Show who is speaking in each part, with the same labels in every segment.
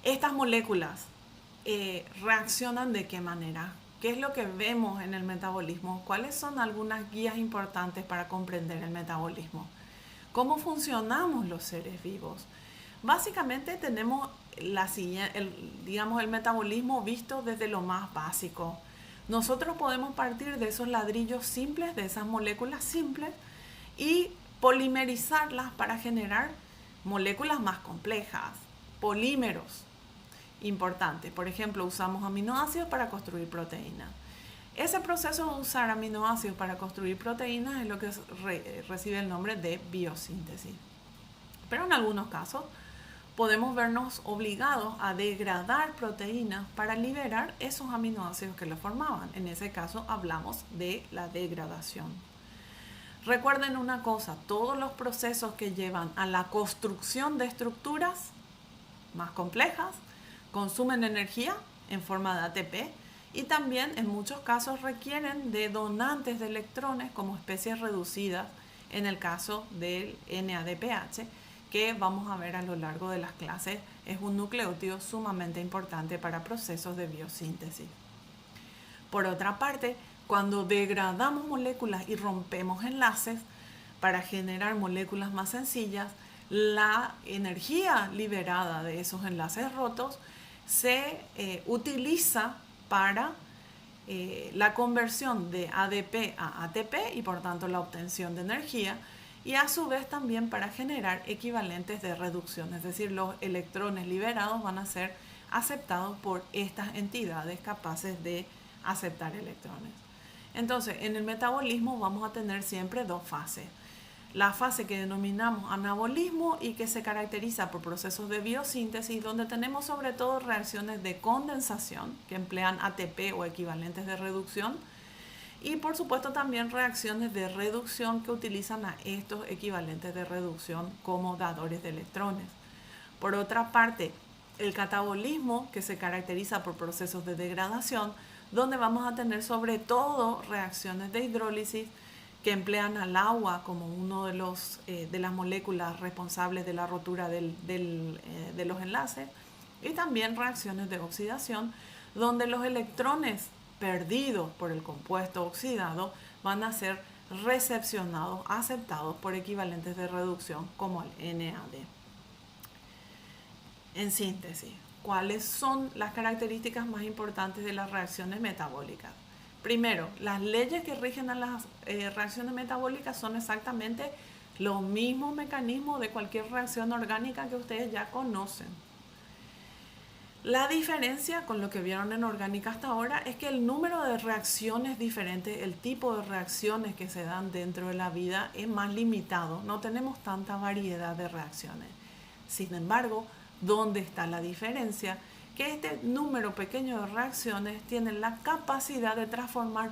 Speaker 1: Estas moléculas reaccionan de qué manera. ¿Qué es lo que vemos en el metabolismo? ¿Cuáles son algunas guías importantes para comprender el metabolismo? ¿Cómo funcionamos los seres vivos? Básicamente tenemos digamos, el metabolismo visto desde lo más básico. Nosotros podemos partir de esos ladrillos simples, de esas moléculas simples, y polimerizarlas para generar moléculas más complejas, polímeros importantes. Por ejemplo, usamos aminoácidos para construir proteínas. Ese proceso de usar aminoácidos para construir proteínas es lo que recibe el nombre de biosíntesis. Pero en algunos casos podemos vernos obligados a degradar proteínas para liberar esos aminoácidos que lo formaban. En ese caso hablamos de la degradación. Recuerden una cosa, todos los procesos que llevan a la construcción de estructuras más complejas consumen energía en forma de ATP y también en muchos casos requieren de donantes de electrones como especies reducidas en el caso del NADPH, que vamos a ver a lo largo de las clases, es un nucleótido sumamente importante para procesos de biosíntesis. Por otra parte, cuando degradamos moléculas y rompemos enlaces para generar moléculas más sencillas, la energía liberada de esos enlaces rotos se utiliza para la conversión de ADP a ATP y por tanto la obtención de energía, y a su vez también para generar equivalentes de reducción, es decir, los electrones liberados van a ser aceptados por estas entidades capaces de aceptar electrones. Entonces, en el metabolismo vamos a tener siempre dos fases. La fase que denominamos anabolismo y que se caracteriza por procesos de biosíntesis, donde tenemos sobre todo reacciones de condensación que emplean ATP o equivalentes de reducción, y por supuesto también reacciones de reducción que utilizan a estos equivalentes de reducción como dadores de electrones. Por otra parte, el catabolismo, que se caracteriza por procesos de degradación, donde vamos a tener sobre todo reacciones de hidrólisis que emplean al agua como uno de las moléculas responsables de la rotura de los enlaces, y también reacciones de oxidación, donde los electrones perdidos por el compuesto oxidado van a ser recepcionados, aceptados por equivalentes de reducción como el NAD. En síntesis, ¿cuáles son las características más importantes de las reacciones metabólicas? Primero, las leyes que rigen a las reacciones metabólicas son exactamente los mismos mecanismos de cualquier reacción orgánica que ustedes ya conocen. La diferencia con lo que vieron en orgánica hasta ahora es que el número de reacciones diferentes, el tipo de reacciones que se dan dentro de la vida es más limitado. No tenemos tanta variedad de reacciones. Sin embargo, ¿dónde está la diferencia? Que este número pequeño de reacciones tiene la capacidad de transformar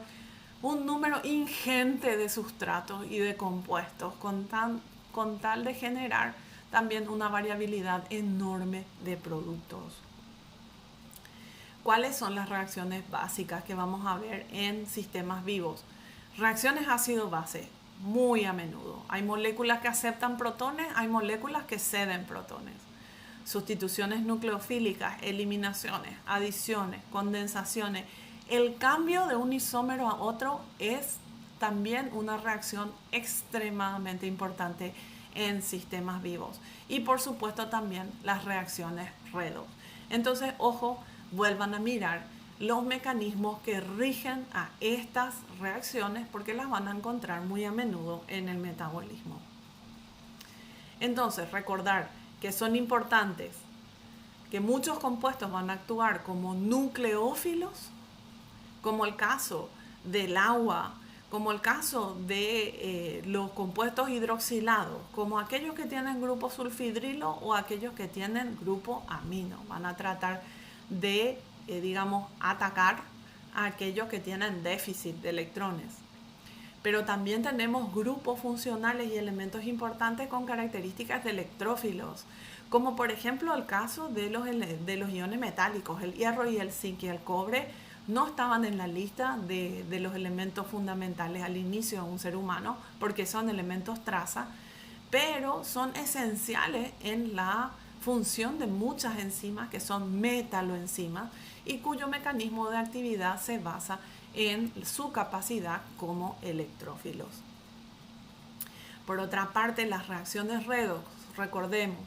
Speaker 1: un número ingente de sustratos y de compuestos con tal de generar también una variabilidad enorme de productos. ¿Cuáles son las reacciones básicas que vamos a ver en sistemas vivos? Reacciones ácido-base, muy a menudo. Hay moléculas que aceptan protones, hay moléculas que ceden protones. Sustituciones nucleofílicas, eliminaciones, adiciones, condensaciones. El cambio de un isómero a otro es también una reacción extremadamente importante en sistemas vivos. Y por supuesto también las reacciones redox. Entonces, ojo, vuelvan a mirar los mecanismos que rigen a estas reacciones porque las van a encontrar muy a menudo en el metabolismo. Entonces, recordar que son importantes, que muchos compuestos van a actuar como nucleófilos, como el caso del agua, como el caso de los compuestos hidroxilados, como aquellos que tienen grupo sulfidrilo o aquellos que tienen grupo amino. Van a tratar de, atacar a aquellos que tienen déficit de electrones. Pero también tenemos grupos funcionales y elementos importantes con características de electrófilos, como por ejemplo el caso de los iones metálicos. El hierro y el zinc y el cobre no estaban en la lista de los elementos fundamentales al inicio de un ser humano porque son elementos traza, pero son esenciales en la función de muchas enzimas que son metaloenzimas y cuyo mecanismo de actividad se basa en su capacidad como electrófilos. Por otra parte, las reacciones redox, recordemos,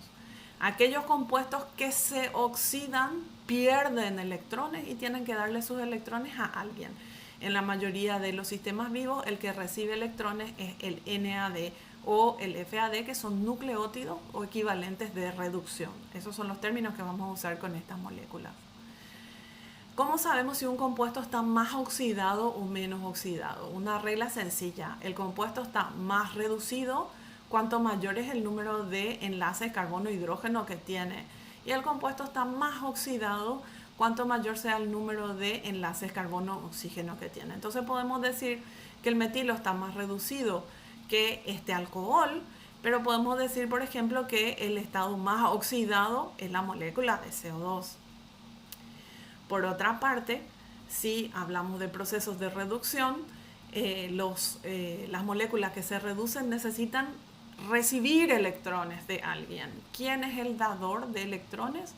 Speaker 1: aquellos compuestos que se oxidan pierden electrones y tienen que darle sus electrones a alguien. En la mayoría de los sistemas vivos, el que recibe electrones es el NAD o el FAD, que son nucleótidos o equivalentes de reducción. Esos son los términos que vamos a usar con estas moléculas. ¿Cómo sabemos si un compuesto está más oxidado o menos oxidado? Una regla sencilla: el compuesto está más reducido cuanto mayor es el número de enlaces carbono-hidrógeno que tiene, y el compuesto está más oxidado cuanto mayor sea el número de enlaces carbono-oxígeno que tiene. Entonces podemos decir que el metilo está más reducido que este alcohol, pero podemos decir, por ejemplo, que el estado más oxidado es la molécula de CO2. Por otra parte, si hablamos de procesos de reducción, las moléculas que se reducen necesitan recibir electrones de alguien. ¿Quién es el dador de electrones?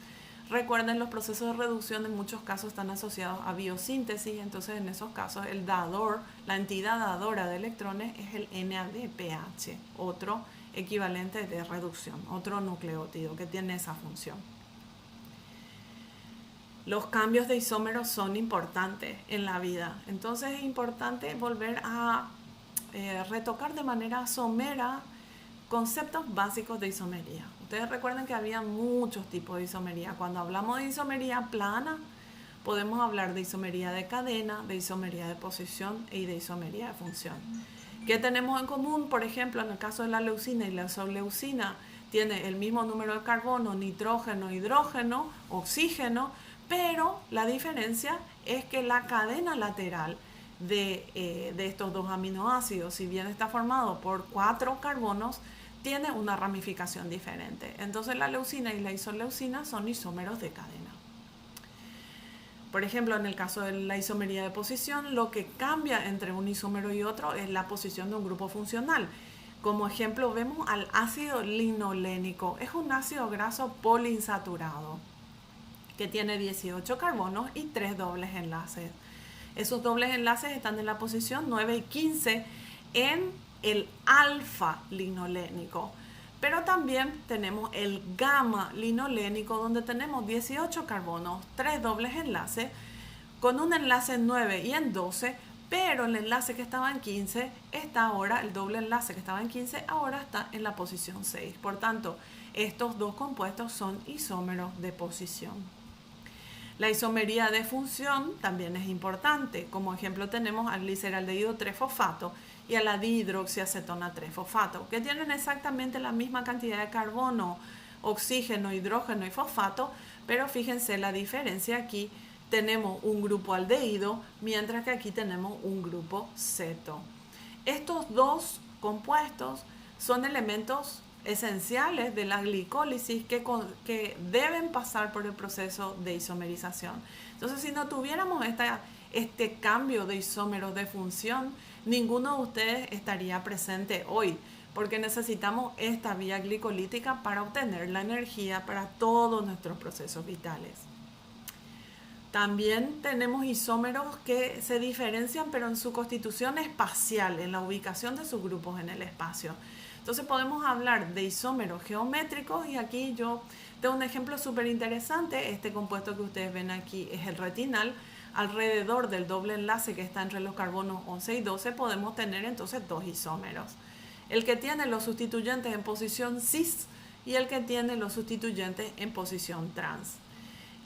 Speaker 1: Recuerden, los procesos de reducción en muchos casos están asociados a biosíntesis, entonces en esos casos el dador, la entidad dadora de electrones es el NADPH, otro equivalente de reducción, otro nucleótido que tiene esa función. Los cambios de isómeros son importantes en la vida, entonces es importante volver a retocar de manera somera conceptos básicos de isomería. Ustedes recuerden que había muchos tipos de isomería. Cuando hablamos de isomería plana, podemos hablar de isomería de cadena, de isomería de posición y de isomería de función. ¿Qué tenemos en común? Por ejemplo, en el caso de la leucina y la isoleucina, tiene el mismo número de carbono, nitrógeno, hidrógeno, oxígeno, pero la diferencia es que la cadena lateral de estos dos aminoácidos, si bien está formado por 4 carbonos, tiene una ramificación diferente. Entonces la leucina y la isoleucina son isómeros de cadena. Por ejemplo, en el caso de la isomería de posición, lo que cambia entre un isómero y otro es la posición de un grupo funcional. Como ejemplo vemos al ácido linolénico. Es un ácido graso poliinsaturado que tiene 18 carbonos y 3 dobles enlaces. Esos dobles enlaces están en la posición 9 y 15 en el alfa linolénico. Pero también tenemos el gamma linolénico, donde tenemos 18 carbonos, 3 dobles enlaces, con un enlace en 9 y en 12, pero el enlace que estaba en 15 está ahora, el doble enlace que estaba en 15, ahora está en la posición 6. Por tanto, estos dos compuestos son isómeros de posición. La isomería de función también es importante. Como ejemplo tenemos al gliceraldehído 3-fosfato y a la dihidroxiacetona 3-fosfato, que tienen exactamente la misma cantidad de carbono, oxígeno, hidrógeno y fosfato, pero fíjense la diferencia: aquí tenemos un grupo aldehído, mientras que aquí tenemos un grupo ceto. Estos dos compuestos son elementos esenciales de la glicólisis que deben pasar por el proceso de isomerización. Entonces, si no tuviéramos este cambio de isómeros de función, ninguno de ustedes estaría presente hoy, porque necesitamos esta vía glicolítica para obtener la energía para todos nuestros procesos vitales. También tenemos isómeros que se diferencian, pero en su constitución espacial, en la ubicación de sus grupos en el espacio. Entonces podemos hablar de isómeros geométricos, y aquí yo tengo un ejemplo súper interesante. Este compuesto que ustedes ven aquí es el retinal. Alrededor del doble enlace que está entre los carbonos 11 y 12 podemos tener entonces dos isómeros. El que tiene los sustituyentes en posición cis y el que tiene los sustituyentes en posición trans.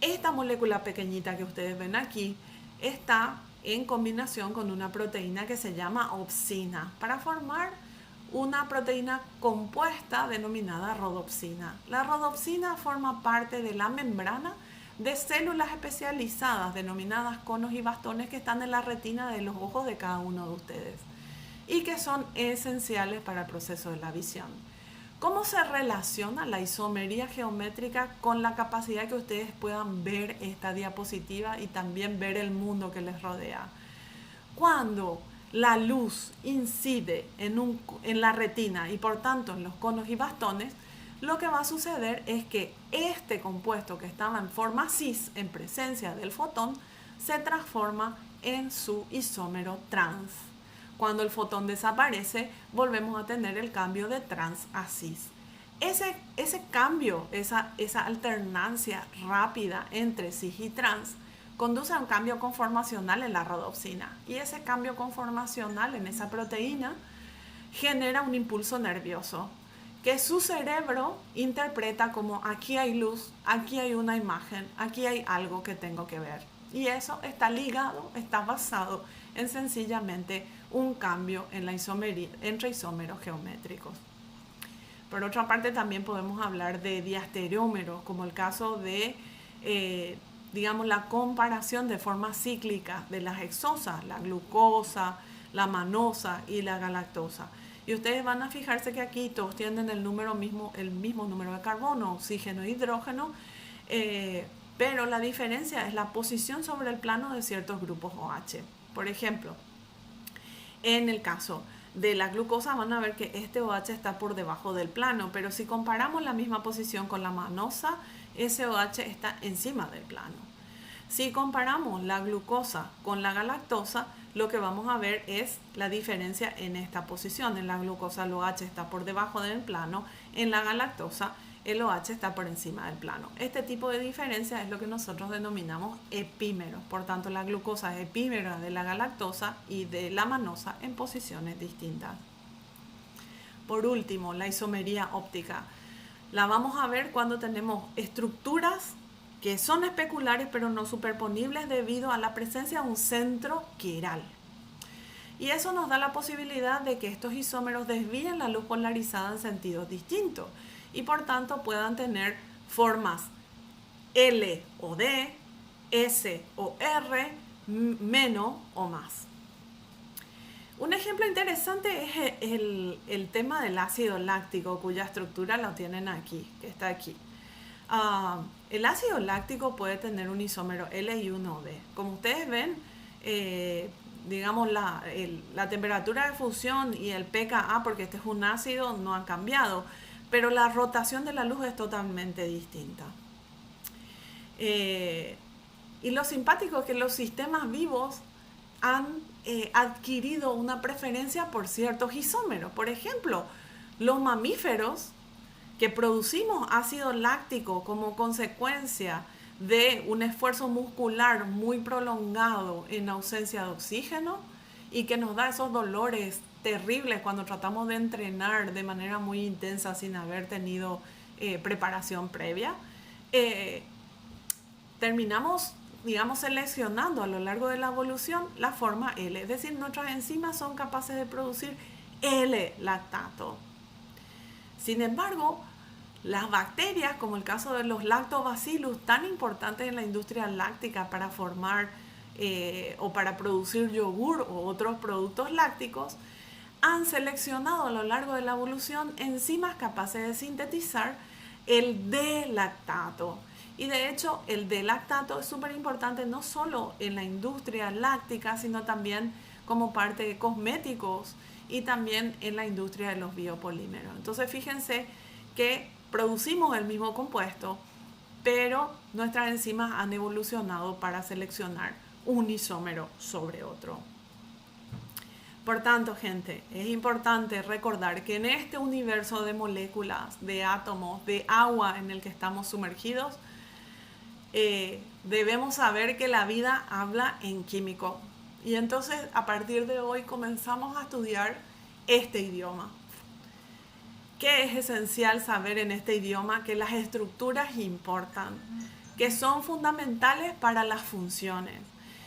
Speaker 1: Esta molécula pequeñita que ustedes ven aquí está en combinación con una proteína que se llama opsina para formar una proteína compuesta denominada rodopsina. La rodopsina forma parte de la membrana de células especializadas denominadas conos y bastones que están en la retina de los ojos de cada uno de ustedes y que son esenciales para el proceso de la visión. ¿Cómo se relaciona la isomería geométrica con la capacidad que ustedes puedan ver esta diapositiva y también ver el mundo que les rodea? Cuando la luz incide en la retina y por tanto en los conos y bastones, lo que va a suceder es que este compuesto que estaba en forma cis, en presencia del fotón, se transforma en su isómero trans. Cuando el fotón desaparece, volvemos a tener el cambio de trans a cis. Ese cambio, esa alternancia rápida entre cis y trans, conduce a un cambio conformacional en la rodopsina. Y ese cambio conformacional en esa proteína genera un impulso nervioso que su cerebro interpreta como aquí hay luz, aquí hay una imagen, aquí hay algo que tengo que ver. Y eso está ligado, está basado en sencillamente un cambio en la isomería, entre isómeros geométricos. Por otra parte, también podemos hablar de diastereómeros, como el caso de, digamos, la comparación de forma cíclica de las hexosas, la glucosa, la manosa y la galactosa. Y ustedes van a fijarse que aquí todos tienen el mismo número de carbono, oxígeno e hidrógeno, pero la diferencia es la posición sobre el plano de ciertos grupos OH. Por ejemplo, en el caso de la glucosa van a ver que este OH está por debajo del plano, pero si comparamos la misma posición con la manosa, ese OH está encima del plano. Si comparamos la glucosa con la galactosa, lo que vamos a ver es la diferencia en esta posición. En la glucosa el OH está por debajo del plano, en la galactosa el OH está por encima del plano. Este tipo de diferencia es lo que nosotros denominamos epímeros. Por tanto, la glucosa es epímera de la galactosa y de la manosa en posiciones distintas. Por último, la isomería óptica. La vamos a ver cuando tenemos estructuras que son especulares pero no superponibles debido a la presencia de un centro quiral. Y eso nos da la posibilidad de que estos isómeros desvíen la luz polarizada en sentidos distintos y por tanto puedan tener formas L o D, S o R, menos o más. Un ejemplo interesante es el tema del ácido láctico, cuya estructura lo tienen aquí, que está aquí. El ácido láctico puede tener un isómero L y uno D. Como ustedes ven, digamos la temperatura de fusión y el pKa, porque este es un ácido, no han cambiado, pero la rotación de la luz es totalmente distinta. Y lo simpático es que los sistemas vivos han adquirido una preferencia por ciertos isómeros. Por ejemplo, los mamíferos que producimos ácido láctico como consecuencia de un esfuerzo muscular muy prolongado en ausencia de oxígeno y que nos da esos dolores terribles cuando tratamos de entrenar de manera muy intensa sin haber tenido preparación previa, terminamos, digamos, seleccionando a lo largo de la evolución la forma L. Es decir, nuestras enzimas son capaces de producir L-lactato. Sin embargo, las bacterias, como el caso de los lactobacillus, tan importantes en la industria láctica para formar o para producir yogur o otros productos lácticos, han seleccionado a lo largo de la evolución enzimas capaces de sintetizar el D-lactato. Y de hecho, el D-lactato es súper importante no solo en la industria láctica, sino también como parte de cosméticos y también en la industria de los biopolímeros. Entonces, fíjense que producimos el mismo compuesto, pero nuestras enzimas han evolucionado para seleccionar un isómero sobre otro. Por tanto, gente, es importante recordar que en este universo de moléculas, de átomos, de agua en el que estamos sumergidos, debemos saber que la vida habla en químico. Y entonces, a partir de hoy, comenzamos a estudiar este idioma. ¿Qué es esencial saber en este idioma? Que las estructuras importan, que son fundamentales para las funciones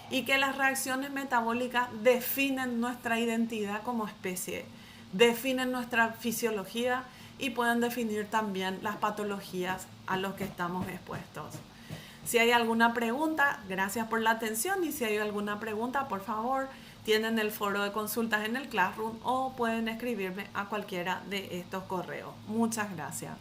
Speaker 1: y que las reacciones metabólicas definen nuestra identidad como especie, definen nuestra fisiología y pueden definir también las patologías a las que estamos expuestos. Si hay alguna pregunta, gracias por la atención, y si hay alguna pregunta, por favor, tienen el foro de consultas en el Classroom o pueden escribirme a cualquiera de estos correos. Muchas gracias.